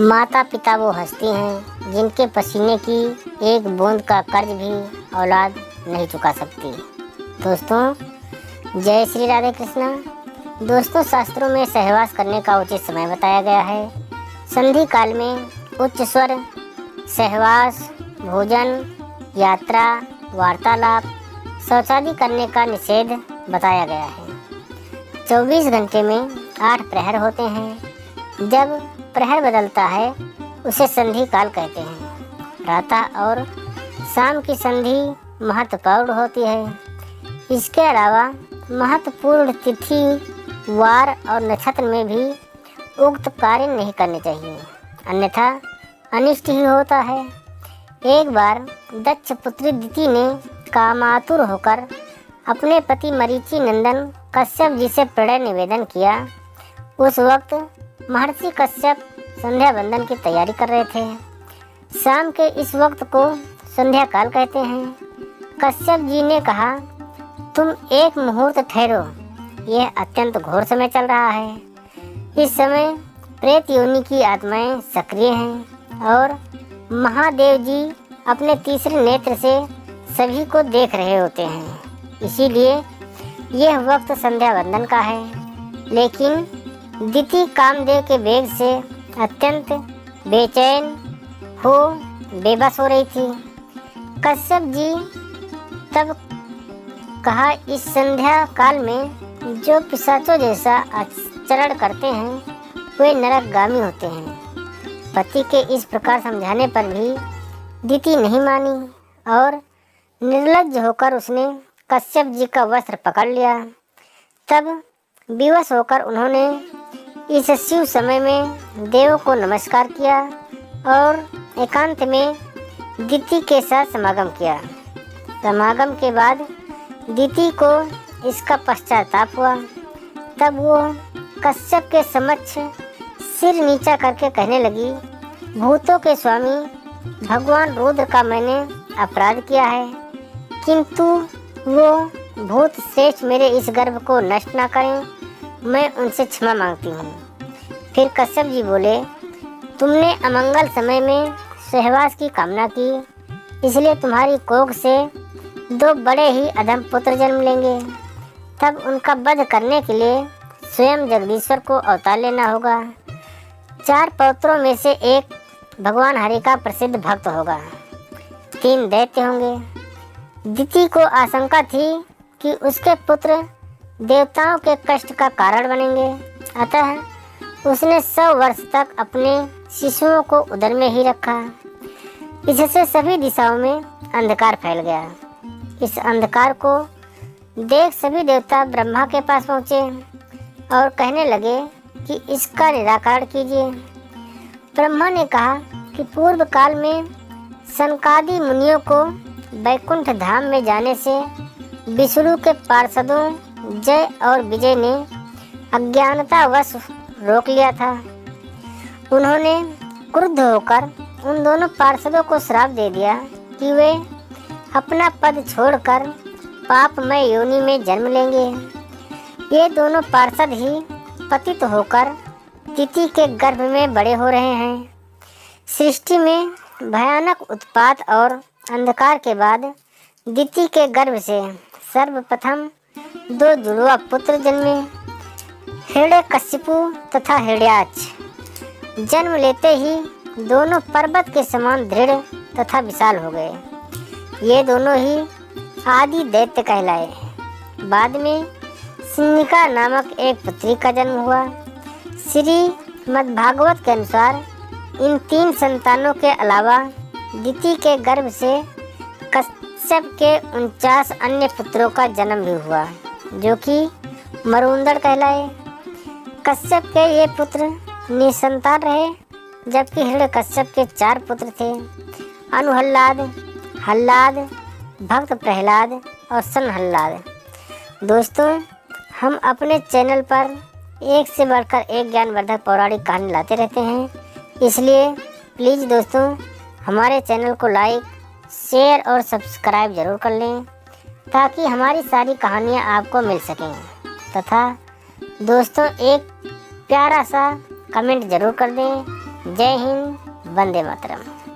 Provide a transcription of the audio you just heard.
माता पिता वो हस्ती हैं जिनके पसीने की एक बूंद का कर्ज भी औलाद नहीं चुका सकती। दोस्तों, जय श्री राधे कृष्णा। दोस्तों, शास्त्रों में सहवास करने का उचित समय बताया गया है। संधि काल में उच्च स्वर, सहवास, भोजन, यात्रा, वार्तालाप, शौचादि करने का निषेध बताया गया है। 24 घंटे में 8 प्रहर होते हैं। जब प्रहर बदलता है उसे संधि काल कहते हैं। प्रातः और शाम की संधि महत्वपूर्ण होती है। इसके अलावा महत्वपूर्ण तिथि, वार और नक्षत्र में भी उक्त कार्य नहीं करने चाहिए, अन्यथा अनिष्ट ही होता है। एक बार दक्ष पुत्री दिति ने कामातुर होकर अपने पति मरीचि नंदन कश्यप जी से प्रणय निवेदन किया। उस वक्त महर्षि कश्यप संध्या वंदन की तैयारी कर रहे थे। शाम के इस वक्त को संध्या काल कहते हैं। कश्यप जी ने कहा, तुम एक मुहूर्त ठहरो, यह अत्यंत घोर समय चल रहा है। इस समय प्रेत योनि की आत्माएं सक्रिय हैं और महादेव जी अपने तीसरे नेत्र से सभी को देख रहे होते हैं। इसीलिए यह वक्त संध्या वंदन का है। लेकिन दिति कामदेव के वेग से अत्यंत बेचैन हो बेबस हो रही थी। कश्यप जी तब कहा, इस संध्या काल में जो पिशाचों जैसा आचरण करते हैं वे नरकगामी होते हैं। पति के इस प्रकार समझाने पर भी दिति नहीं मानी और निर्लज्ज होकर उसने कश्यप जी का वस्त्र पकड़ लिया। तब विवश होकर उन्होंने इस शिव समय में देव को नमस्कार किया और एकांत में दिति के साथ समागम किया। समागम के बाद दिति को इसका पश्चाताप हुआ। तब वो कश्यप के समक्ष सिर नीचा करके कहने लगी, भूतों के स्वामी भगवान रुद्र का मैंने अपराध किया है, किंतु वो भूत श्रेष्ठ मेरे इस गर्भ को नष्ट ना करें, मैं उनसे क्षमा मांगती हूँ। फिर कश्यप जी बोले, तुमने अमंगल समय में सहवास की कामना की, इसलिए तुम्हारी कोख से 2 बड़े ही अधम पुत्र जन्म लेंगे। तब उनका वध करने के लिए स्वयं जगदीश्वर को अवतार लेना होगा। 4 पौत्रों में से एक भगवान हरि का प्रसिद्ध भक्त होगा। 3 दैत्य होंगे। दिति को आशंका थी कि उसके पुत्र देवताओं के कष्ट का कारण बनेंगे, अतः उसने 100 वर्ष तक अपने शिशुओं को उदर में ही रखा। इससे सभी दिशाओं में अंधकार फैल गया। इस अंधकार को देख सभी देवता ब्रह्मा के पास पहुँचे और कहने लगे कि इसका निराकरण कीजिए। ब्रह्मा ने कहा कि पूर्व काल में सनकादि मुनियों को वैकुंठ धाम में जाने से विष्णु के पार्षदों जय और विजय ने अज्ञानतावश रोक लिया था। उन्होंने क्रुद्ध होकर उन दोनों पार्षदों को श्राप दे दिया कि वे अपना पद छोड़कर पापमय योनि में जन्म लेंगे। ये दोनों पार्षद ही पतित होकर दिति के गर्भ में बड़े हो रहे हैं। सृष्टि में भयानक उत्पात और अंधकार के बाद दिति के गर्भ से सर्वप्रथम 2 जुड़वा पुत्र जन्मे, हिरण्यकशिपु तथा हिरण्याक्ष। जन्म लेते ही दोनों पर्वत के समान दृढ़ तथा विशाल हो गए। ये दोनों ही आदि दैत्य कहलाए। बाद में सिन्निका नामक एक पुत्री का जन्म हुआ। श्रीमद्भागवत के अनुसार इन 3 संतानों के अलावा दिति के गर्भ से कश्यप के 49 अन्य पुत्रों का जन्म भी हुआ, जो कि मरुंदड़ कहलाए। कश्यप के ये पुत्र निसंतान रहे, जबकि हिरण्यकश्यप के 4 पुत्र थे, अनुहल्लाद, हल्लाद, भक्त प्रहलाद और सनहल्लाद। दोस्तों, हम अपने चैनल पर एक से बढ़कर एक ज्ञानवर्धक पौराणिक कहानी लाते रहते हैं, इसलिए प्लीज़ दोस्तों हमारे चैनल को लाइक, शेयर और सब्सक्राइब ज़रूर कर लें ताकि हमारी सारी कहानियाँ आपको मिल सकें। तथा दोस्तों एक प्यारा सा कमेंट ज़रूर कर दें जय हिंद, वंदे मातरम।